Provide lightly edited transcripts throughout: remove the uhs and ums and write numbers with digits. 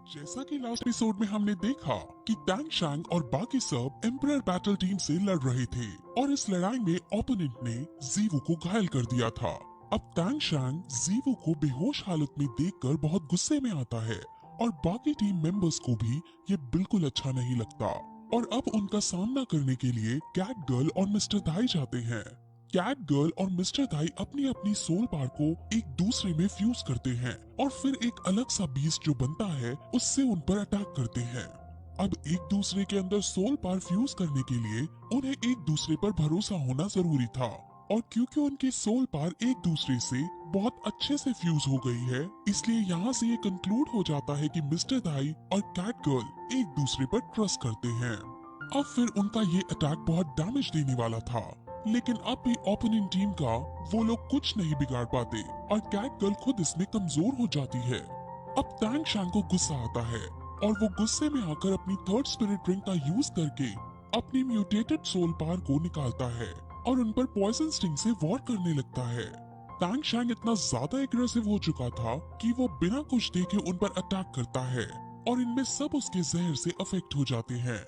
जैसा कि last episode में हमने देखा कि टैंग शैंग और बाकी सब एम्परर बैटल टीम से लड़ रहे थे और इस लड़ाई में ओपोनेंट ने जीवू को घायल कर दिया था। अब टैंग शैंग जीवू को बेहोश हालत में देखकर बहुत गुस्से में आता है और बाकी टीम मेंबर्स को भी ये बिल्कुल अच्छा नहीं लगता और अब उनका सामना करने के लिए कैट गर्ल और मिस्टर दाई जाते हैं। कैट गर्ल और मिस्टर दाई अपनी अपनी सोल पावर को एक दूसरे में फ्यूज करते हैं और फिर एक अलग सा बीस्ट जो बनता है उससे उन पर अटैक करते हैं। अब एक दूसरे के अंदर सोल पावर फ्यूज करने के लिए उन्हें एक दूसरे पर भरोसा होना जरूरी था और क्योंकि उनकी सोल पावर एक दूसरे से बहुत अच्छे से फ्यूज हो गई है, इसलिए यहाँ से ये कंक्लूड हो जाता है कि मिस्टर दाई और कैट गर्ल एक दूसरे पर ट्रस्ट करते हैं। अब फिर उनका ये अटैक बहुत डैमेज देने वाला था, लेकिन अब भी ओपोनेंट टीम का वो लोग कुछ नहीं बिगाड़ पाते और कैट गर्ल खुद इसमें कमजोर हो जाती है। अब टैंग शैंग को गुस्सा आता है और वो गुस्से में आकर अपनी थर्ड स्पिरिट ड्रिंक का यूज करके अपनी म्यूटेटेड सोल पावर को निकालता है और उन पर पॉइजन स्टिंग से वॉर करने लगता है। टैंग शैंग इतना ज्यादा एग्रेसिव हो चुका था कि वो बिना कुछ देखे उन पर अटैक करता है और इनमें सब उसके जहर से अफेक्ट हो जाते हैं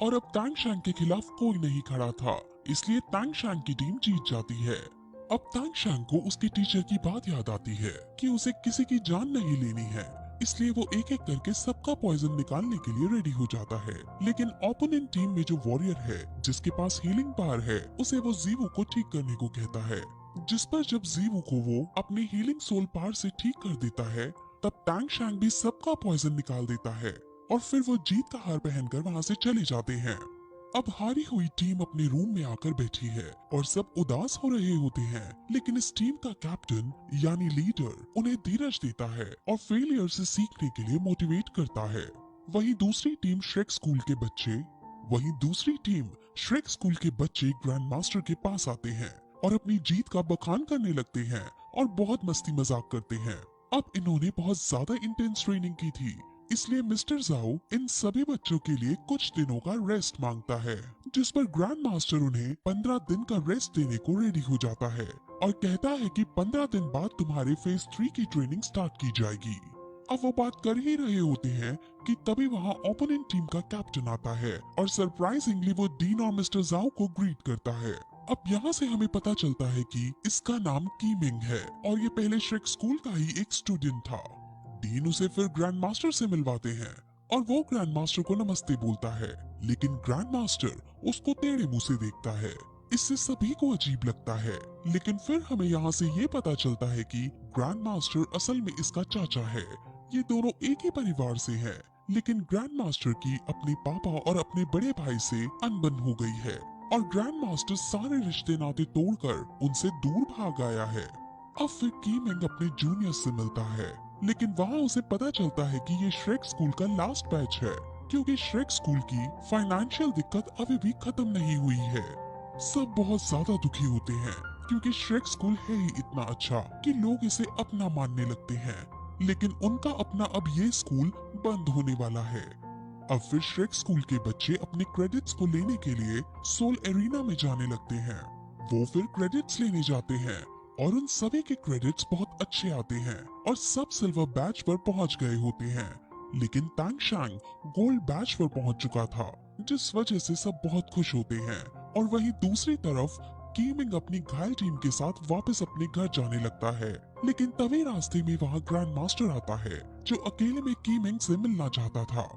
और अब टैंग शैंग के खिलाफ कोई नहीं खड़ा था, इसलिए टैंग शैंग की टीम जीत जाती है। अब टैंग शैंग को उसके टीचर की बात याद आती है कि उसे किसी की जान नहीं लेनी है, इसलिए वो एक एक करके सबका पॉइजन निकालने के लिए रेडी हो जाता है। लेकिन ओपोनेंट टीम में जो वॉरियर है जिसके पास हीलिंग पावर है, उसे वो जीवू को ठीक करने को कहता है, जिस पर जब जीवू को वो अपनी हीलिंग सोल पावर से ठीक कर देता है, तब टैंग शैंग भी सबका पॉइजन निकाल देता है और फिर वो जीत का हार पहनकर वहाँ से चले जाते हैं। अब हारी हुई टीम अपने रूम में आकर बैठी है और सब उदास हो रहे होते हैं, लेकिन इस टीम का कैप्टन यानी लीडर उन्हें धीरज देता है और फेलियर से सीखने के लिए मोटिवेट करता है। वहीं दूसरी टीम श्रेक स्कूल के बच्चे ग्रैंड मास्टर के पास आते हैं और अपनी जीत का बखान करने लगते हैं और बहुत मस्ती मजाक करते हैं। अब इन्होंने बहुत ज्यादा इंटेंस ट्रेनिंग की थी, इसलिए मिस्टर जाओ इन सभी बच्चों के लिए कुछ दिनों का रेस्ट मांगता है, जिस पर ग्रैंड मास्टर उन्हें 15 दिन का रेस्ट देने को रेडी हो जाता है और कहता है कि 15 दिन बाद तुम्हारे फेज 3 की ट्रेनिंग स्टार्ट की जाएगी। अब वो बात कर ही रहे होते हैं कि तभी वहाँ ओपोनेंट टीम का कैप्टन आता है और सरप्राइजिंगली वो डीन और मिस्टर जाओ को ग्रीट करता है। अब यहाँ से हमें पता चलता है कि इसका नाम कीमिंग है और ये पहले श्रेक स्कूल का ही एक स्टूडेंट था। डीन उसे फिर ग्रैंड मास्टर से मिलवाते हैं और वो ग्रैंड मास्टर को नमस्ते बोलता है, लेकिन ग्रैंड मास्टर उसको टेढ़े मुंह से देखता है। इससे सभी को अजीब लगता है, लेकिन फिर हमें यहाँ से ये पता चलता है कि ग्रैंड मास्टर असल में इसका चाचा है। ये दोनों एक ही परिवार से हैं, लेकिन ग्रैंड मास्टर की अपने पापा और अपने बड़े भाई से अनबन हो गई है और ग्रैंड मास्टर सारे रिश्ते नाते तोड़कर उनसे दूर भाग आया है। अब फिर कीमिंग अपने जूनियर से मिलता है, लेकिन वहाँ उसे पता चलता है कि ये श्रेक स्कूल का लास्ट बैच है, क्योंकि श्रेक स्कूल की फाइनेंशियल दिक्कत अभी भी खत्म नहीं हुई है। सब बहुत ज्यादा दुखी होते हैं क्योंकि श्रेक स्कूल है ही इतना अच्छा कि लोग इसे अपना मानने लगते हैं, लेकिन उनका अपना अब ये स्कूल बंद होने वाला है। अब फिर श्रेक स्कूल के बच्चे अपने क्रेडिट्स को लेने के लिए सोल एरिना में जाने लगते हैं। वो फिर क्रेडिट्स लेने जाते हैं और उन सभी के क्रेडिट्स बहुत अच्छे आते हैं और सब सिल्वर बैच पर पहुंच गए होते हैं, लेकिन टैंग शैंग गोल्ड बैच पर पहुंच चुका था, जिस वजह से सब बहुत खुश होते हैं। और वहीं दूसरी तरफ कीमिंग अपनी घायल टीम के साथ वापस अपने घर जाने लगता है, लेकिन तभी रास्ते में वहाँ ग्रैंड मास्टर आता है जो अकेले में कीमिंग से मिलना चाहता था।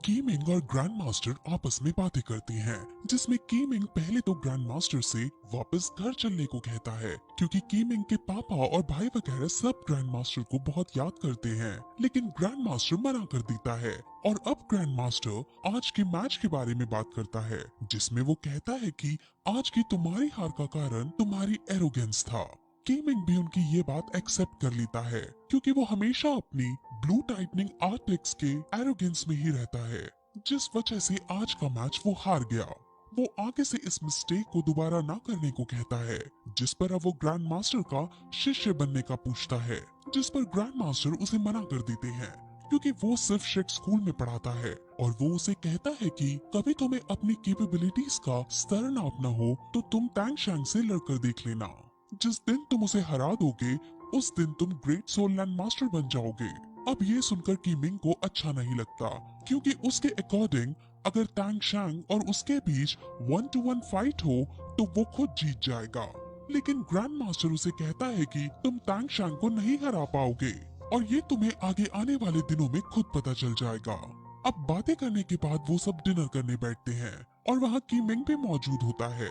कीमिंग और ग्रैंड मास्टर आपस में बातें करते हैं, जिसमें कीमिंग पहले तो ग्रैंड मास्टर से वापस घर चलने को कहता है, क्योंकि कीमिंग के पापा और भाई वगैरह सब ग्रैंड मास्टर को बहुत याद करते हैं, लेकिन ग्रैंड मास्टर मना कर देता है। और अब ग्रैंड मास्टर आज के मैच के बारे में बात करता है, जिसमें वो कहता है कि आज की तुम्हारी हार का कारण तुम्हारी एरोगेंस था। कीमिंग भी उनकी ये बात एक्सेप्ट कर लेता है, क्योंकि वो हमेशा अपनी ब्लू टाइटनिंग आर्टिक्स के एरोगेंस में ही रहता है, जिस वजह से आज का मैच वो हार गया। वो आगे से इस मिस्टेक को दोबारा ना करने को कहता है, जिस पर अब वो ग्रैंड मास्टर का शिष्य बनने का पूछता है, जिस पर ग्रैंड मास्टर उसे मना कर देते हैं, क्योंकि वो सिर्फ श्रेक स्कूल में पढ़ाता है और वो उसे कहता है कि कभी तुम्हें अपनी कैपेबिलिटीज का स्तर नापना हो तो तुम टैंग शैंग से लड़कर देख लेना। जिस दिन तुम उसे हरा दोगे उस दिन तुम ग्रेट सोल लैंड मास्टर बन जाओगे। अब ये सुनकर कीमिंग को अच्छा नहीं लगता, क्योंकि उसके अकॉर्डिंग अगर तांग शैंग और उसके बीच 1-to-1 फाइट हो तो वो खुद जीत जाएगा। लेकिन ग्रैंड मास्टर उसे कहता है कि तुम तांग शैंग को नहीं हरा पाओगे और ये तुम्हें आगे आने वाले दिनों में खुद पता चल जाएगा। अब बातें करने के बाद वो सब डिनर करने बैठते हैं और वहाँ कीमिंग भी मौजूद होता है।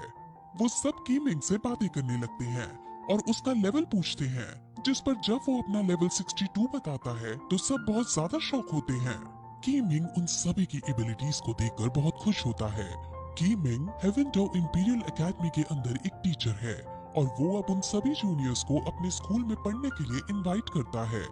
वो सब कीमिंग से बातें करने लगते हैं और उसका लेवल पूछते हैं, जिस पर जब वो अपना लेवल 62 बताता है तो सब बहुत ज्यादा शॉक होते हैं। कीमिंग उन सभी की एबिलिटीज को देखकर बहुत खुश होता है। कीमिंग हेवेनडो इंपीरियल एकेडमी के अंदर एक टीचर है और वो अब उन सभी जूनियर्स को अपने स्कूल में पढ़ने के लिए इनवाइट करता है।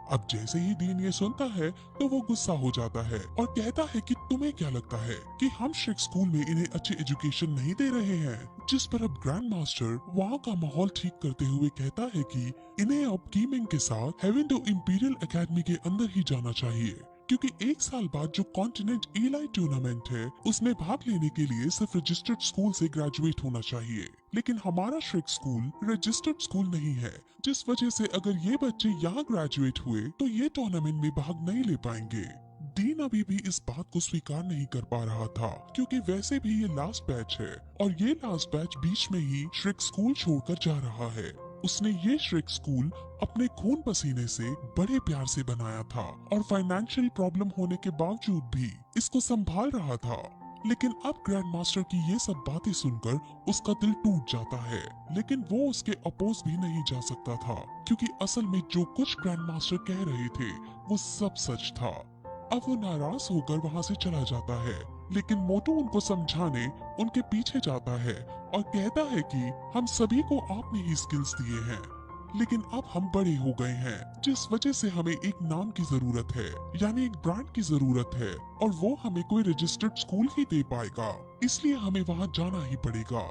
अब जैसे ही डीन ये सुनता है तो वो गुस्सा हो जाता है और कहता है कि तुम्हें क्या लगता है कि हम श्रिक स्कूल में इन्हें अच्छी एजुकेशन नहीं दे रहे हैं। जिस पर अब ग्रैंड मास्टर वहाँ का माहौल ठीक करते हुए कहता है कि इन्हें अब कीमिंग के साथ हेवेनडो इंपीरियल एकेडमी के अंदर ही जाना चाहिए, क्योंकि एक साल बाद जो कॉन्टिनेंट एलाई टूर्नामेंट है उसमें भाग लेने के लिए सिर्फ रजिस्टर्ड स्कूल से ग्रेजुएट होना चाहिए। लेकिन हमारा श्रिक स्कूल रजिस्टर्ड स्कूल नहीं है, जिस वजह से अगर ये बच्चे यहाँ ग्रेजुएट हुए तो ये टूर्नामेंट में भाग नहीं ले पाएंगे। डीन अभी भी इस बात को स्वीकार नहीं कर पा रहा था, क्योंकि वैसे भी ये लास्ट बैच है और ये लास्ट बैच बीच में ही श्रिक स्कूल छोड़कर जा रहा है। उसने ये श्रिक स्कूल अपने खून पसीने से बड़े प्यार से बनाया था और फाइनेंशियल प्रॉब्लम होने के बावजूद भी इसको संभाल रहा था। लेकिन अब ग्रैंड मास्टर की ये सब बातें सुनकर उसका दिल टूट जाता है, लेकिन वो उसके अपोज भी नहीं जा सकता था, क्योंकि असल में जो कुछ ग्रैंड मास्टर कह रहे थे वो सब सच था। अब वो नाराज होकर वहाँ से चला जाता है, लेकिन मोटू उनको समझाने उनके पीछे जाता है और कहता है कि हम सभी को आपने ही स्किल्स दिए हैं, लेकिन अब हम बड़े हो गए हैं, जिस वजह से हमें एक नाम की जरूरत है, यानी एक ब्रांड की जरूरत है, और वो हमें कोई रजिस्टर्ड स्कूल ही दे पाएगा, इसलिए हमें वहाँ जाना ही पड़ेगा।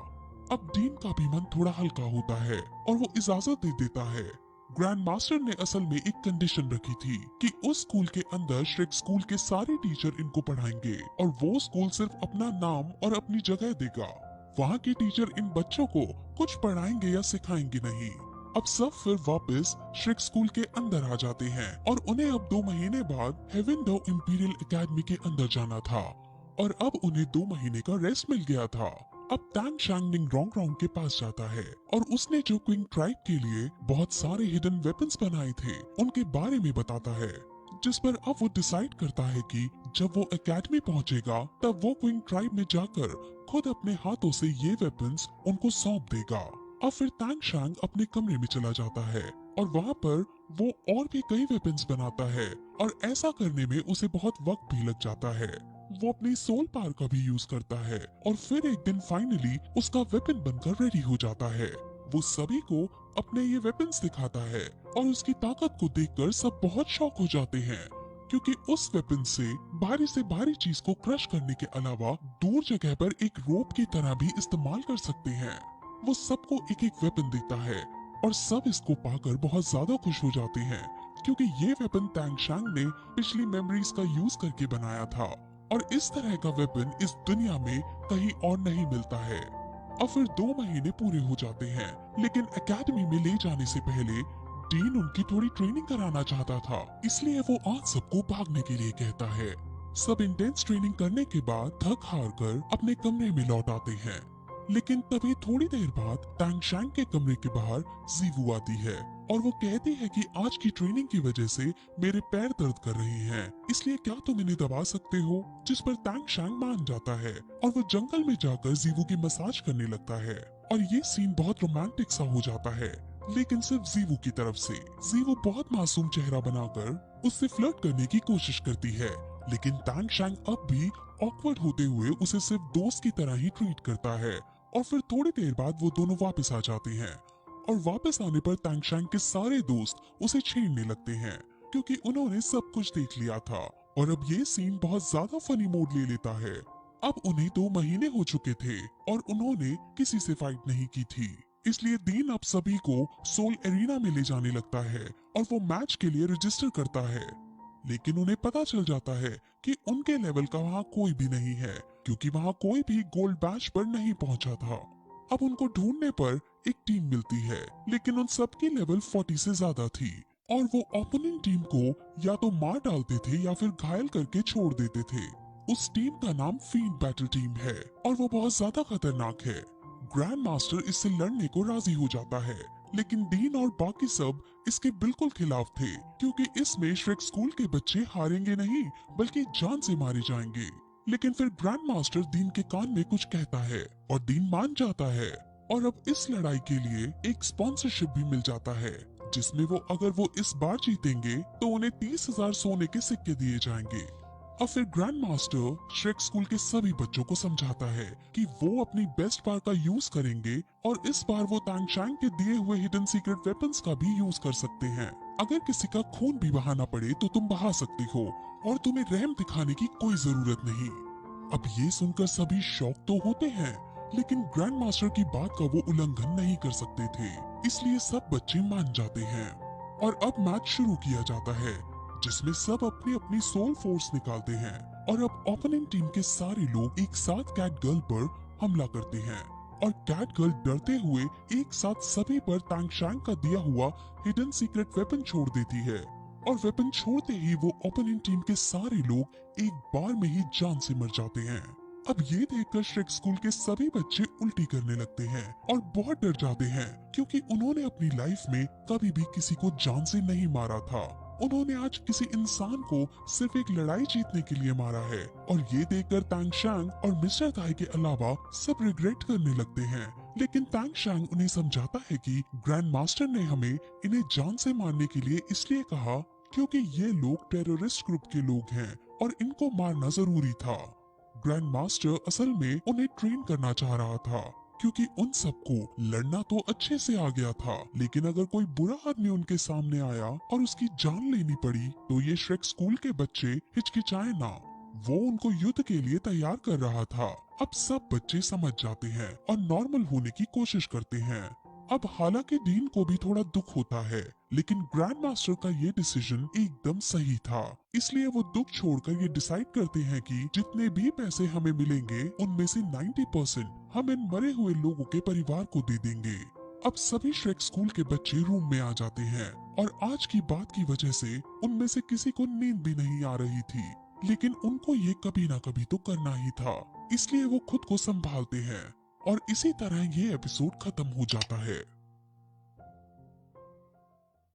अब डीन का भी मन थोड़ा हल्का होता है और वो इजाजत दे देता है। ग्रैंड मास्टर ने असल में एक कंडीशन रखी थी कि उस स्कूल के अंदर श्रिक स्कूल के सारे टीचर इनको पढ़ाएंगे और वो स्कूल सिर्फ अपना नाम और अपनी जगह देगा। वहाँ के टीचर इन बच्चों को कुछ पढ़ाएंगे या सिखाएंगे नहीं। अब सब फिर वापस श्रिक स्कूल के अंदर आ जाते हैं और उन्हें अब 2 महीने बाद हेवेनडो इंपीरियल एकेडमी के अंदर जाना था और अब उन्हें 2 महीने का रेस्ट मिल गया था। अब तांग शैंग रोंग रोंग के पास जाता है और उसने जो क्विंग ट्राइब के लिए बहुत सारे हिडन वेपन्स बनाए थे उनके बारे में बताता है, जिस पर अब वो डिसाइड करता है कि जब वो एकेडमी पहुंचेगा तब वो क्विंग ट्राइब में जाकर खुद अपने हाथों से ये वेपन्स उनको सौंप देगा। अब फिर तांग शैंग अपने कमरे में चला जाता है और वहाँ पर वो और भी कई वेपन्स बनाता है और ऐसा करने में उसे बहुत वक्त भी लग जाता है। वो अपनी सोल पावर का भी यूज करता है और फिर एक दिन फाइनली उसका वेपन बनकर रेडी हो जाता है। वो सभी को अपने ये वेपन्स दिखाता है और उसकी ताकत को देखकर सब बहुत शॉक हो जाते हैं, क्योंकि उस वेपन से भारी चीज को क्रश करने के अलावा दूर जगह पर एक रोप की तरह भी इस्तेमाल कर सकते हैं। वो सबको एक एक वेपन देता है और सब इसको पाकर बहुत ज्यादा खुश हो जाते हैं, क्योंकि ये वेपन तांग शैंग ने पिछली मेमोरीज का यूज करके बनाया था और इस तरह का वेपन इस दुनिया में कहीं और नहीं मिलता है। अब फिर 2 महीने पूरे हो जाते हैं, लेकिन एकेडमी में ले जाने से पहले डीन उनकी थोड़ी ट्रेनिंग कराना चाहता था, इसलिए वो आज सबको भागने के लिए कहता है। सब इंटेंस ट्रेनिंग करने के बाद थक हार कर अपने कमरे में लौट आते हैं, लेकिन तभी थोड़ी देर बाद तांग शैंग के कमरे के बाहर जीवू आती है और वो कहती है कि आज की ट्रेनिंग की वजह से मेरे पैर दर्द कर रहे हैं, इसलिए क्या तुम इन्हें दबा सकते हो। जिस पर तांग शैंग मान जाता है और वो जंगल में जाकर जीवू की मसाज करने लगता है और ये सीन बहुत रोमांटिक सा हो जाता है, लेकिन सिर्फ जीवू की तरफ से। जीवू बहुत मासूम चेहरा बनाकर उससे फ्लर्ट करने की कोशिश करती है, लेकिन तांग शैंग अब भी ऑकवर्ड होते हुए उसे सिर्फ दोस्त की तरह ही ट्रीट करता है और फिर थोड़ी देर बाद वो दोनों वापस आ जाते हैं और वापस आने पर तांग शैंग के सारे दोस्त उसे छेड़ने लगते हैं, क्योंकि उन्होंने सब कुछ देख लिया था और अब ये सीन बहुत ज्यादा फनी मोड ले लेता है। अब उन्हें 2 महीने हो चुके थे और उन्होंने किसी से फाइट नहीं की थी, इसलिए दीन अब सभी को सोल एरिना में ले जाने लगता है और वो मैच के लिए रजिस्टर करता है। लेकिन उन्हें पता चल जाता है कि उनके लेवल का वहाँ कोई भी नहीं है, क्योंकि वहाँ कोई भी गोल्ड बैच पर नहीं पहुँचा था। अब उनको ढूंढने पर एक टीम मिलती है, लेकिन उन सबकी लेवल 40 से ज्यादा थी। और वो ओपोनेंट टीम को या तो मार डालते थे या फिर घायल करके छोड़ देते थे। उस टीम का नाम फील्ड बैटल टीम है और वो बहुत ज्यादा खतरनाक है। ग्रैंड मास्टर इससे लड़ने को राजी हो जाता है, लेकिन डीन और बाकी सब इसके बिल्कुल खिलाफ थे, क्योंकि इसमें श्रेक स्कूल के बच्चे हारेंगे नहीं बल्कि जान से मारे जाएंगे। लेकिन फिर ग्रैंड मास्टर डीन के कान में कुछ कहता है और डीन मान जाता है, और अब इस लड़ाई के लिए एक स्पॉन्सरशिप भी मिल जाता है, जिसमें अगर वो इस बार जीतेंगे तो उन्हें 30,000 सोने के सिक्के दिए जाएंगे। और फिर ग्रैंड मास्टर श्रेक स्कूल के सभी बच्चों को समझाता है कि वो अपनी बेस्ट पावर का यूज करेंगे और इस बार वो तांगशांग के दिए हुए हिडन सीक्रेट वेपन्स का भी यूज कर सकते हैं। अगर किसी का खून भी बहाना पड़े तो तुम बहा सकते हो और तुम्हें रहम दिखाने की कोई जरूरत नहीं। अब ये सुनकर सभी शौक तो होते हैं, लेकिन ग्रैंड मास्टर की बात का वो उल्लंघन नहीं कर सकते थे, इसलिए सब बच्चे मान जाते हैं। और अब मैच शुरू किया जाता है, जिसमें सब अपनी अपनी सोल फोर्स निकालते हैं, और अब ओपोनेंट टीम के सारे लोग एक साथ कैट गर्ल पर हमला करते हैं, और कैट गर्ल डरते हुए एक साथ सभी पर तांगशांग का दिया हुआ हिडन सीक्रेट वेपन छोड़ देती है, और वेपन छोड़ते ही वो ओपोनेंट टीम के सारे लोग एक बार में ही जान से मर जाते हैं। अब ये देखकर श्रेक स्कूल के सभी बच्चे उल्टी करने लगते हैं और बहुत डर जाते हैं, क्योंकि उन्होंने अपनी लाइफ में कभी भी किसी को जान से नहीं मारा था। उन्होंने आज किसी इंसान को सिर्फ एक लड़ाई जीतने के लिए मारा है, और ये देखकर तांगशांग और मिस्टर ताई के अलावा सब रिग्रेट करने लगते हैं। लेकिन तांगशांग उन्हें समझाता है कि ग्रैंड मास्टर ने हमें इन्हें जान से मारने के लिए इसलिए कहा क्योंकि ये लोग टेररिस्ट ग्रुप के लोग हैं और इनको मारना जरूरी था। ग्रैंड मास्टर असल में उन्हें ट्रेन करना चाह रहा था, क्योंकि उन सबको लड़ना तो अच्छे से आ गया था, लेकिन अगर कोई बुरा आदमी उनके सामने आया और उसकी जान लेनी पड़ी तो ये श्रेक स्कूल के बच्चे हिचकिचाए ना। वो उनको युद्ध के लिए तैयार कर रहा था। अब सब बच्चे समझ जाते हैं और नॉर्मल होने की कोशिश करते हैं। अब हालांकि डीन को भी थोड़ा दुख होता है, लेकिन ग्रैंड मास्टर का ये डिसीजन एकदम सही था, इसलिए वो दुख छोड़कर ये डिसाइड करते हैं कि जितने भी पैसे हमें मिलेंगे उनमें से 90% हम इन मरे हुए लोगों के परिवार को दे देंगे। अब सभी श्रेक स्कूल के बच्चे रूम में आ जाते हैं, और आज की बात की वजह से उनमें से किसी को नींद भी नहीं आ रही थी, लेकिन उनको ये कभी ना कभी तो करना ही था, इसलिए वो खुद को संभालते हैं। और इसी तरह ये एपिसोड खत्म हो जाता है।